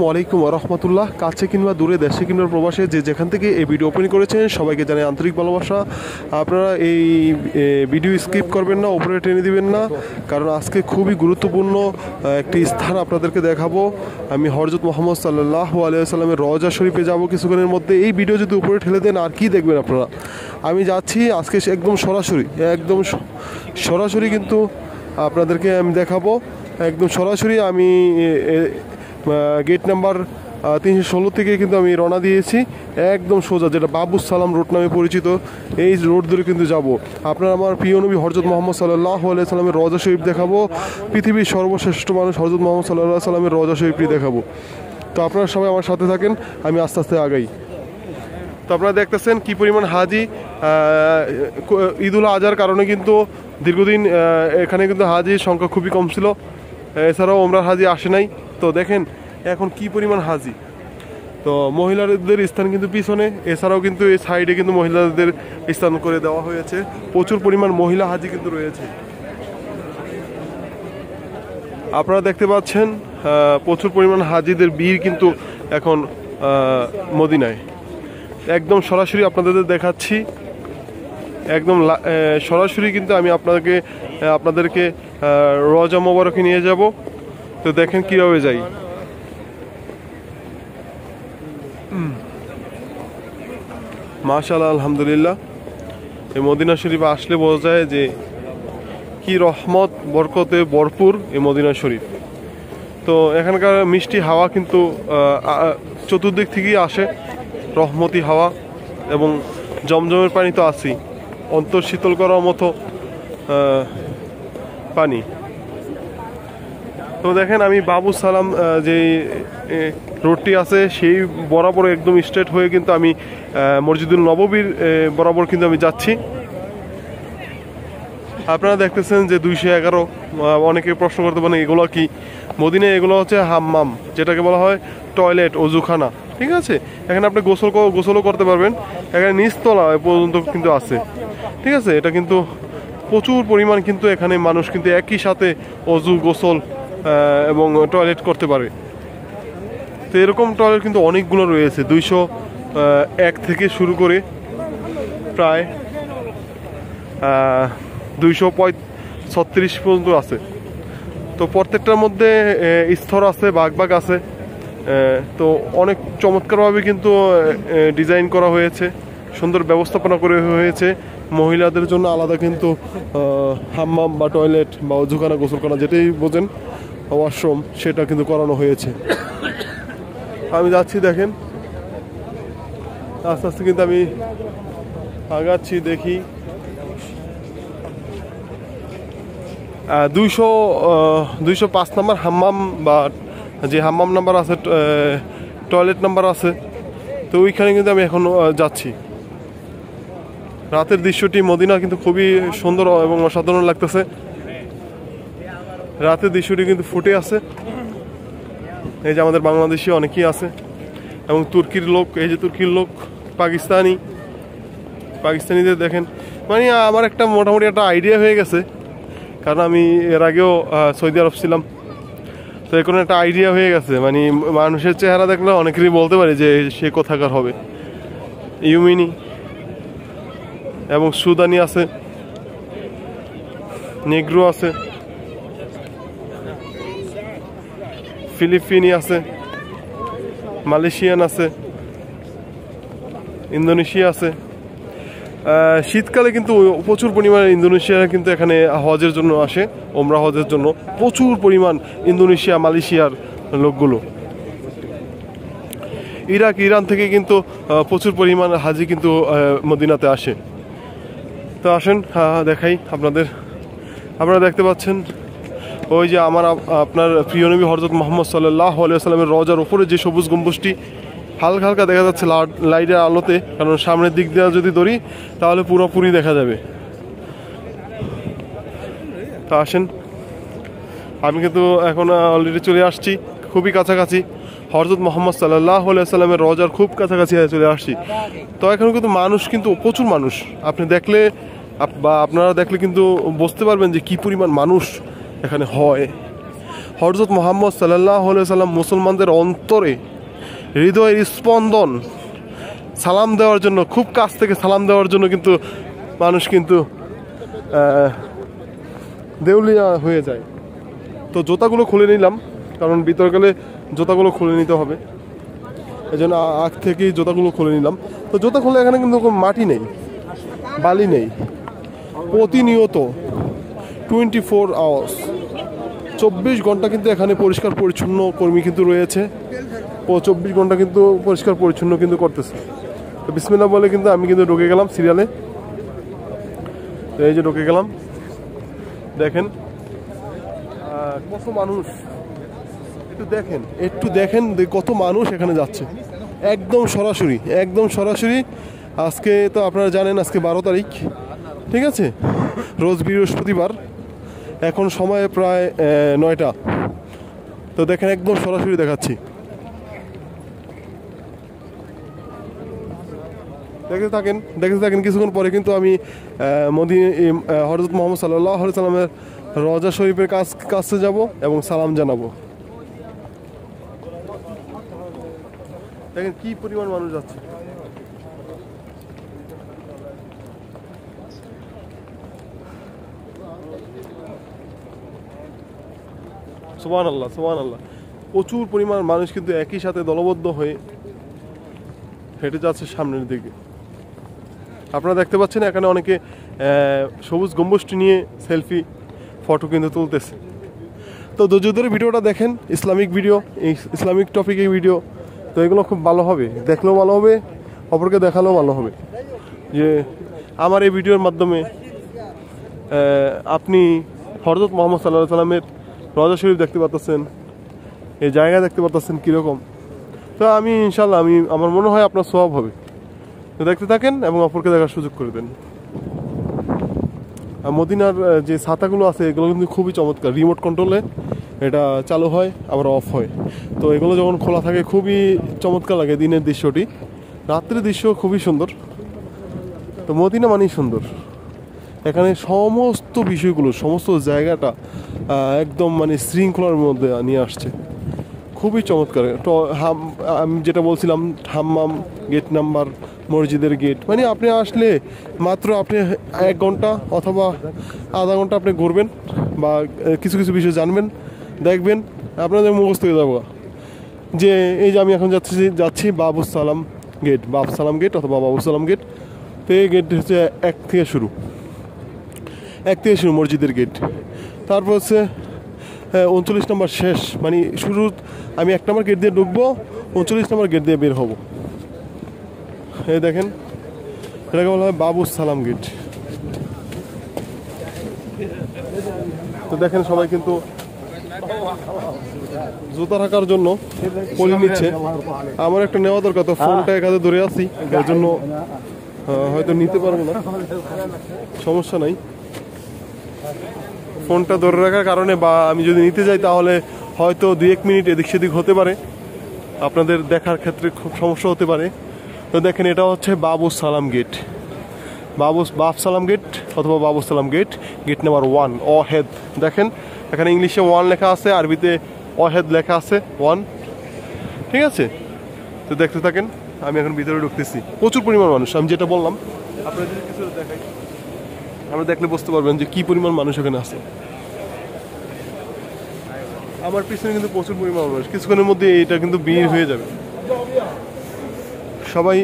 ওয়ালাইকুম রহমতুল্লাহ। কাছে কিংবা দূরে, দেশে কিংবা প্রবাসে, যে যেখান থেকে এই ভিডিও ওপেন করেছেন সবাইকে জানাই আন্তরিক ভালোবাসা। আপনারা এই ভিডিও স্কিপ করবেন না, উপরে টেনে দিবেন না, কারণ আজকে খুবই গুরুত্বপূর্ণ একটি স্থান আপনাদেরকে দেখাবো। আমি হযরত মুহাম্মদ সাল্লাল্লাহু আলাইহি ওয়াসাল্লামের রওজা শরীফে যাব কিছুক্ষণের মধ্যে। এই ভিডিও যদি উপরে ঠেলে দেন আর কি দেখবেন আপনারা। আমি যাচ্ছি আজকে একদম সরাসরি কিন্তু আপনাদেরকে আমি দেখাবো, একদম সরাসরি। আমি গেট নাম্বার 316 থেকে কিন্তু আমি রওনা দিয়েছি, একদম সোজা, যেটা বাবুস সালাম রোড নামে পরিচিত, এই রোড ধরে কিন্তু যাব। আপনারা আমার প্রিয় নবী হযরত মুহাম্মদ সাল্লাল্লাহু আলাইহি ওয়াসাল্লামের রওজা শরীফ দেখাবো, পৃথিবীর সর্বশ্রেষ্ঠ মানুষ হযরত মুহাম্মদ সাল্লাল্লাহু আলাইহি ওয়াসাল্লামের রওজা শরীফটি দেখাবো। তো আপনারা সবাই আমার সাথে থাকেন, আমি আস্তে আস্তে আগাই। তো আপনারা দেখতেছেন কি পরিমাণ হাজি। ঈদুল আজহার কারণে কিন্তু দীর্ঘদিন এখানে কিন্তু হাজির সংখ্যা খুবই কম ছিল, এছাড়াও ওমরার হাজি আসে নাই। তো দেখেন এখন কি পরিমাণ হাজি। তো মহিলাদের স্থান কিন্তু পিছনে, এছাড়াও কিন্তু এই সাইডে কিন্তু মহিলাদের স্থান করে দেওয়া হয়েছে। প্রচুর পরিমাণ মহিলা হাজি কিন্তু রয়েছে। আপনারা দেখতে পাচ্ছেন প্রচুর পরিমাণ হাজিদের ভিড় কিন্তু এখন মদিনায়। একদম সরাসরি আপনাদের দেখাচ্ছি, একদম সরাসরি কিন্তু আমি আপনাদেরকে রওজা মোবারকে নিয়ে যাব। তো দেখেন কীভাবে যাই। মাশাআল্লাহ, আলহামদুলিল্লাহ। এই মদিনা শরীফে আসলে বোঝা যায় যে কি রহমত বরকতে ভরপুর এই মদিনা শরীফ। তো এখানকার মিষ্টি হাওয়া কিন্তু চতুর্দিক থেকেই আসে, রহমতি হাওয়া, এবং জমজমের পানি তো আছেই, অন্তর শীতল করার মতো পানি। তো দেখেন আমি বাবু সালাম যে রোডটি আছে সেই বরাবর একদম স্ট্রেট হয়ে কিন্তু আমি মসজিদুল নববীর বরাবর কিন্তু আমি যাচ্ছি। আপনারা দেখতেছেন যে 211। অনেকে প্রশ্ন করতে পারেন এগুলো কি। মদিনায় এগুলো হচ্ছে হাম্মাম, যেটাকে বলা হয় টয়লেট, অজুখানা, ঠিক আছে। এখানে আপনি গোসলও করতে পারবেন। এখানে নিচতলা পর্যন্ত কিন্তু আছে, ঠিক আছে। এটা কিন্তু প্রচুর পরিমাণ কিন্তু এখানে মানুষ কিন্তু একই সাথে অজু, গোসল এবং টয়লেট করতে পারে। তো এরকম টয়লেট কিন্তু অনেকগুলো রয়েছে, 201 থেকে শুরু করে প্রায় 236 পর্যন্ত আছে। তো প্রত্যেকটার মধ্যে স্তর আছে, ভাগ আছে। তো অনেক চমৎকারভাবে কিন্তু ডিজাইন করা হয়েছে, সুন্দর ব্যবস্থাপনা করে হয়েছে। মহিলাদের জন্য আলাদা কিন্তু হাম্মাম বা টয়লেট বা অজুখানা, গোসলখানা, যেটাই বোঝেন, ওয়াশরুম, সেটা কিন্তু করানো হয়েছে। আমি যাচ্ছি, দেখেন আস্তে আস্তে কিন্তু আমি আগাচ্ছি। দেখি 205 নম্বর হাম্মাম, বা যে হাম্মাম নাম্বার আছে, টয়লেট নাম্বার আছে। তো ওইখানে কিন্তু আমি এখন যাচ্ছি। রাতের দৃশ্যটি মদিনা কিন্তু খুবই সুন্দর এবং অসাধারণ লাগতেছে। রাতের দৃশ্যটি কিন্তু ফুটে আছে। এই যে আমাদের বাংলাদেশি অনেকেই আছে, এবং তুর্কির লোক, এই যে তুর্কির লোক, পাকিস্তানিদের দেখেন। মানে আমার একটা মোটামুটি একটা আইডিয়া হয়ে গেছে, কারণ আমি এর আগেও সৌদি আরব ছিলাম। তো এখন একটা আইডিয়া হয়ে গেছে, মানে মানুষের চেহারা দেখলে অনেকেরই বলতে পারে যে সে কোথাকার হবে। ইউমিনি এবং সুদানি আছে, নেগ্রো আছে, ফিলিপিনি আছে, মালয়েশিয়ান আছে, ইন্দোনেশিয়া আছে। শীতকালে কিন্তু প্রচুর পরিমাণে ইন্দোনেশিয়া কিন্তু এখানে হজের জন্য আসে, ওমরা হজের জন্য প্রচুর পরিমাণ ইন্দোনেশিয়া, মালয়েশিয়ার লোকগুলো। ইরান থেকে কিন্তু প্রচুর পরিমাণ হাজি কিন্তু মদিনাতে আসে। তো আসেন দেখাই আপনাদের। আপনারা দেখতে পাচ্ছেন ওই যে আপনার প্রিয় নবী হযরত মুহাম্মদ সাল্লাল্লাহু আলাইহি ওয়াসাল্লামের রওজার উপরে যে সবুজ গম্বুজটি হালকা হালকা দেখা যাচ্ছে লাইটের আলোতে, কারণ সামনের দিক দিয়ে যদি ধরি তাহলে পুরোপুরি দেখা যাবে। তো আসেন, আমি কিন্তু এখন অলরেডি চলে আসছি, খুবই কাছাকাছি। হযরত মুহাম্মদ সাল্লাল্লাহু আলাইহি ওয়াসাল্লামের রওজার খুব কাছাকাছি চলে আসছি। তো এখন কিন্তু মানুষ কিন্তু প্রচুর মানুষ। আপনি দেখলে বা আপনারা দেখলে কিন্তু বুঝতে পারবেন যে কি পরিমাণ মানুষ এখানে হয়। হযরত মুহাম্মদ সাল্লাল্লাহু আলাইহি সাল্লাম মুসলমানদের অন্তরে হৃদয়ের স্পন্দন, সালাম দেওয়ার জন্য, খুব কাছ থেকে সালাম দেওয়ার জন্য কিন্তু মানুষ কিন্তু দেউলিয়া হয়ে যায়। তো জুতাগুলো খুলে নিলাম, কারণ ভিতরে গেলে জুতাগুলো খুলে নিতে হবে, এই জন্য আগ থেকেই জুতাগুলো খুলে নিলাম। তো জুতা খুলে এখানে কিন্তু কোনো মাটি নেই, বালি নেই, প্রতিনিয়ত 24 আওয়ার্স 24 ঘন্টা কিন্তু এখানে পরিষ্কার পরিচ্ছন্ন কর্মী কিন্তু রয়েছে, ও 24 ঘন্টা কিন্তু পরিষ্কার পরিচ্ছন্ন কিন্তু করতেছে। তো বিসমিল্লাহ বলে কিন্তু আমি কিন্তু ঢুকে গেলাম সিরিয়ালে। এই যে ঢুকে গেলাম, দেখেন কত মানুষ, একটু দেখেন কত মানুষ এখানে যাচ্ছে, একদম সরাসরি। আজকে তো আপনারা জানেন আজকে 12 তারিখ, ঠিক আছে, রোজ বৃহস্পতিবার, এখন সময় প্রায় 9টা। তো দেখেন একদম সরাসরি দেখাচ্ছি, দেখতে থাকেন। কিছুক্ষণ পরে কিন্তু আমি হযরত মুহাম্মদ সাল্লাল্লাহু আলাইহি সাল্লামের রওজা শরীফের কাছে যাব এবং সালাম জানাবো। দেখেন কি পরিমাণ মানুষ যাচ্ছে। সুবহানাল্লাহ, প্রচুর পরিমাণ মানুষ কিন্তু একই সাথে দলবদ্ধ হয়ে হেঁটে যাচ্ছে সামনের দিকে। আপনারা দেখতে পাচ্ছেন এখানে অনেকে সবুজ গম্বুজটি নিয়ে সেলফি ফটো কিন্তু তুলতেছে। তো ধৈর্য ধরে ভিডিওটা দেখেন, ইসলামিক ভিডিও, ইসলামিক টপিকের ভিডিও, তো এগুলো খুব ভালো হবে, দেখলেও ভালো হবে, অপরকে দেখালেও ভালো হবে। যে আমার এই ভিডিওর মাধ্যমে আপনি হযরত মুহাম্মদ সাল্লাল্লাহু আলাইহি সাল্লামের রওজা শরীফ দেখতে পাচ্ছেন, এই জায়গা দেখতে পাচ্ছেন কীরকম। তো আমি ইনশাল্লাহ আমার মনে হয় আপনার সওয়াব হবে। তো দেখতে থাকেন এবং অপরকে দেখার সুযোগ করে দেন। মদিনার যে ছাতাগুলো আছে এগুলো কিন্তু খুবই চমৎকার, রিমোট কন্ট্রোলে এটা চালু হয় আবার অফ হয়। তো এগুলো যখন খোলা থাকে খুবই চমৎকার লাগে, দিনের দৃশ্যটি, রাত্রের দৃশ্য খুবই সুন্দর। তো মদিনা মানেই সুন্দর, এখানে সমস্ত বিষয়গুলো, সমস্ত জায়গাটা একদম মানে শৃঙ্খলার মধ্যে নিয়ে আসছে, খুবই চমৎকার। তো আমি যেটা বলছিলাম, হাম্মাম, গেট নাম্বার, মসজিদের গেট, মানে আপনি আসলে মাত্র আপনি 1 ঘন্টা অথবা আধা ঘন্টা আপনি ঘুরবেন বা কিছু বিষয় জানবেন, দেখবেন, আপনাদের মুখস্থ হয়ে যাবো যে এই যে আমি এখন যাচ্ছি বাবু সালাম গেট অথবা বাবু সালাম গেট। তো এই গেট হচ্ছে 1 থেকে শুরু মসজিদের গেট। তারপর হচ্ছে 39 নম্বর শেষ, মানে শুরু আমি 1 নম্বর গেট দিয়ে ঢুকবো, 39 নম্বর গেট দিয়ে বের হব। এই দেখেন এটাকে বলা হয় বাবু সালাম গেট। তো দেখেন সবাই কিন্তু জুতা রাখার জন্য পলি নিচ্ছে, আমার একটা নেওয়া দরকার, তো ফোনটা একাতে ধরে আছি, এর জন্য হয়তো নিতে পারবো না, সমস্যা নাই। ফোনটা ধরে রাখার কারণে বা আমি যদি নিতে যাই তাহলে হয়তো 2-1 মিনিট এদিক সেদিক হতে পারে, আপনাদের দেখার ক্ষেত্রে খুব সমস্যা হতে পারে। তো দেখেন এটা হচ্ছে বাবু সালাম গেট, বাব সালাম গেট অথবা বাবু সালাম গেট, গেট নাম্বার 1 অহেদ। দেখেন এখানে ইংলিশে 1 লেখা আছে, আরবিতে অহেদ লেখা আছে 1, ঠিক আছে। তো দেখতে থাকেন, আমি এখন ভিতরে ঢুকতেছি, প্রচুর পরিমাণ মানুষ। আমি যেটা বললাম আপনাদের যদি কিছু দেখাই, আমরা দেখলে বুঝতে পারবেন যে কি পরিমাণ মানুষ এখানে আছে। আমার পিছনে কিন্তু প্রচুর পরিমাণ মানুষ, কিছুক্ষণের মধ্যে এটা কিন্তু ভিড় হয়ে যাবে। সবাই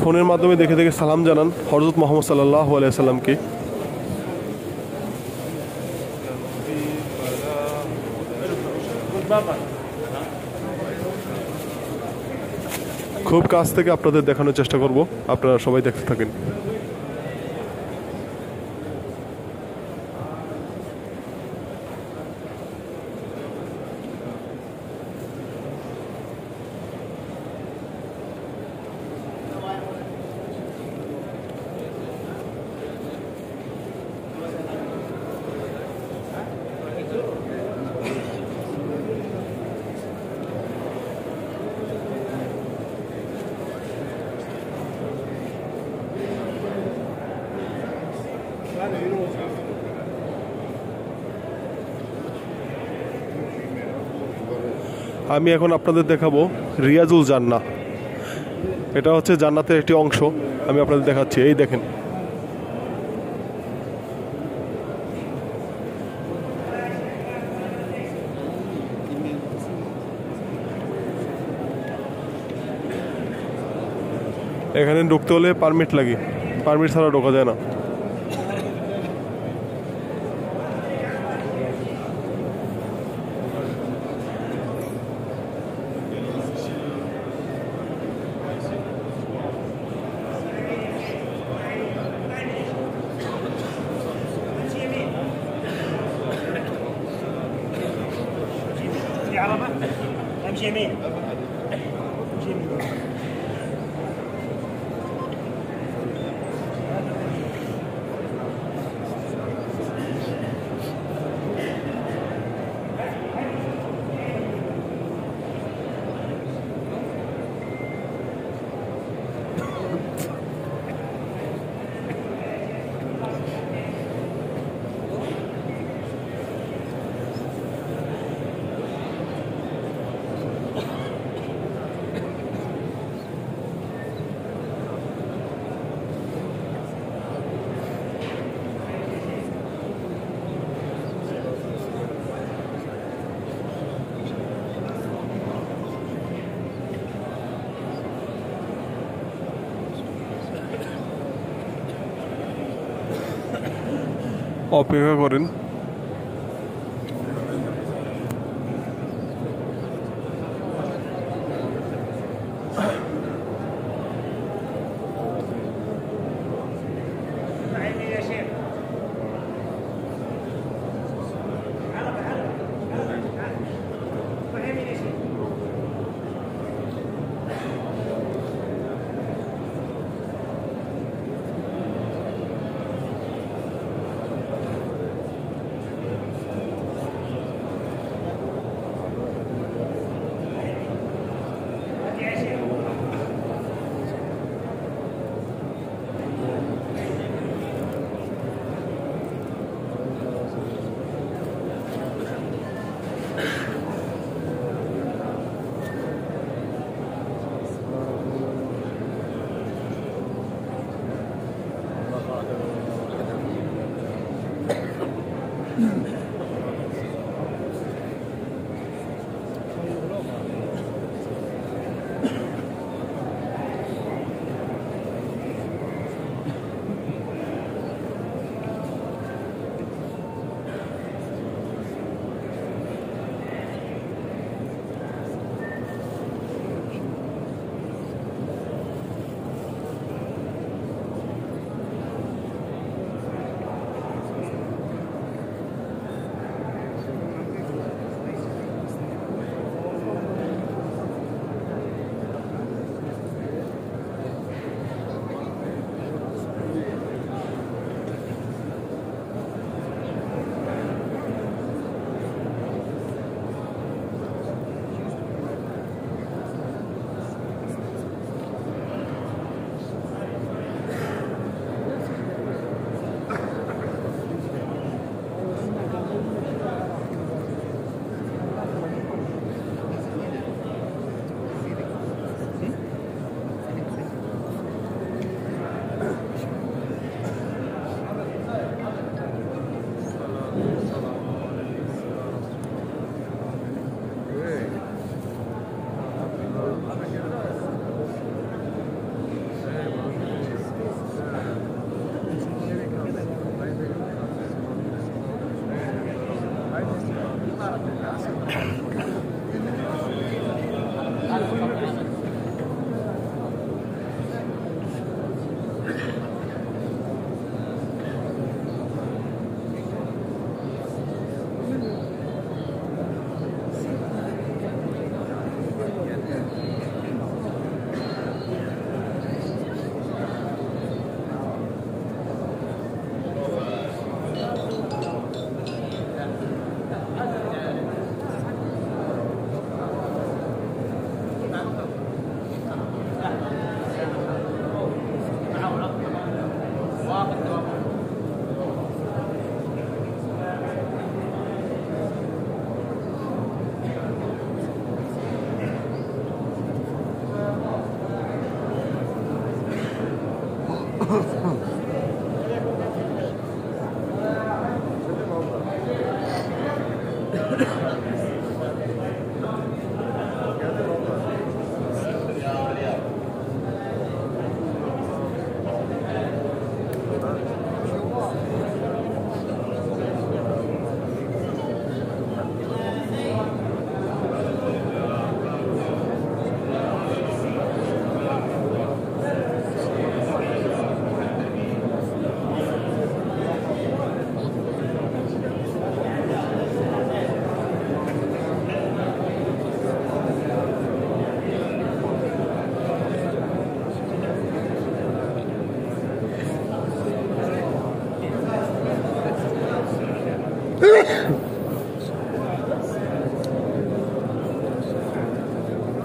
ফোনের মাধ্যমে দেখে সালাম জানান হযরত মুহাম্মদ সাল্লাল্লাহু আলাইহি সাল্লামকে। খুব কাছ থেকে আপনাদের দেখানোর চেষ্টা করব, আপনারা সবাই দেখতে থাকেন। আমি এখন আপনাদের দেখাবো রিয়াজুল জান্নাহ। এটা হচ্ছে জান্নাতের একটি অংশ, আমি আপনাদের দেখাচ্ছি। এই দেখেন, এখানে ঢুকতে হলে পারমিট লাগে, পারমিট ছাড়া ঢোকা যায় না। في عربة امشي يمين امشي يمين অপেক্ষা করেন। يا شيخ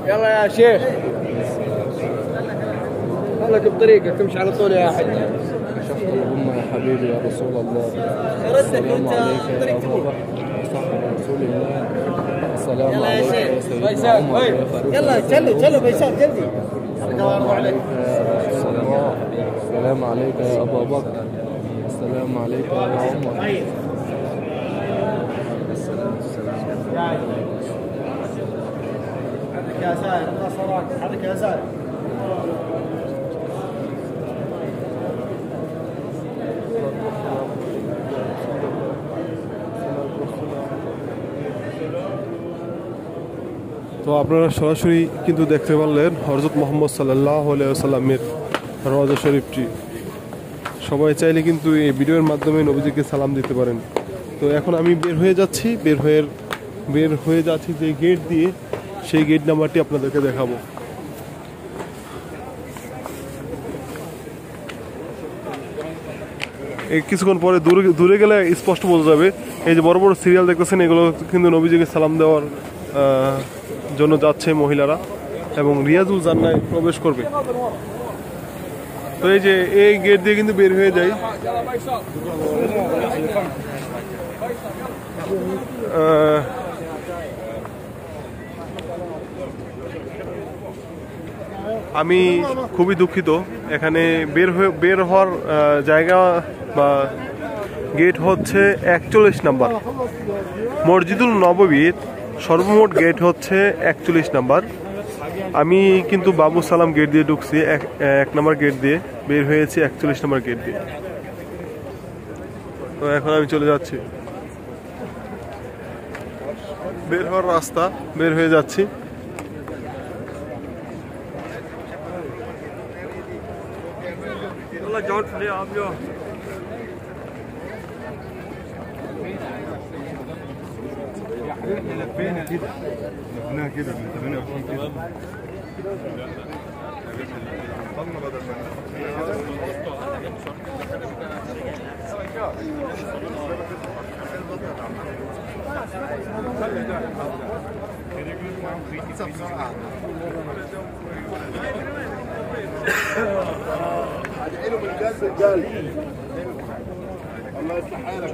يلا يا شيخ خلك بطريقك تمشي على طول يا حج. شفت اللهم يا حبيبي يا رسول الله. السلام عليك يا أبو بكر وصحبه رسول الله. السلام عليك يا سيدنا عمر يا فاروق. يلا چلو بيسار جلدي. السلام عليك يا رسول الله. السلام عليك يا أبا بكر. السلام عليك يا عمر. هذاك يا زايد الله صراك هذاك يا زايد. তো আপনারা সরাসরি কিন্তু দেখতে পারলেন হযরত মুহাম্মদ সাল্লাল্লাহু আলাইহি ওয়াসাল্লামের রওজা শরীফটি। সবাই চাইলে কিন্তু এই ভিডিওর মাধ্যমে নবীজিকে সালাম দিতে পারেন। তো এখন আমি বের হয়ে যাচ্ছি যে গেট দিয়ে, সেই গেট নাম্বারটি আপনাদেরকে দেখাবো। এই কিছুক্ষণ পরে দূরে গেলে স্পষ্ট বোঝা যাবে। এই যে বড় বড় সিরিয়াল দেখতেছেন, এগুলো কিন্তু নবীজিকে সালাম দেওয়ার জন্য যাচ্ছে মহিলারা এবং রিয়াজুল জান্নায় প্রবেশ করবে। তো এই যে এই গেট দিয়ে কিন্তু বের হয়ে যায়। আমি খুবই দুঃখিত, এখানে বের হওয়ার জায়গা বা গেট হচ্ছে 41 নাম্বার। মসজিদুল নববীর সর্বমোট গেট হচ্ছে 41 নাম্বার। আমি কিন্তু বাবু সালাম গেট দিয়ে ঢুকছি, এক নাম্বার গেট দিয়ে, বের হয়েছি 41 নাম্বার গেট দিয়ে। তো এখন আমি চলে যাচ্ছি, বের হওয়ার রাস্তা, বের হয়ে যাচ্ছি। لفينا كده لفيناها كده من 28 كده طلنا بدل ما ادعي له بالجد رجال الله يصلح حالك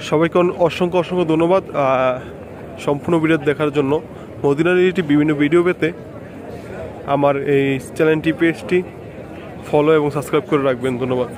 সবাইকে অসংখ্য ধন্যবাদ সম্পূর্ণ ভিডিও দেখার জন্য। মদিনা রিলেটেড বিভিন্ন ভিডিও পেতে আমার এই চ্যানেলটি, পেজটি ফলো এবং সাবস্ক্রাইব করে রাখবেন। ধন্যবাদ।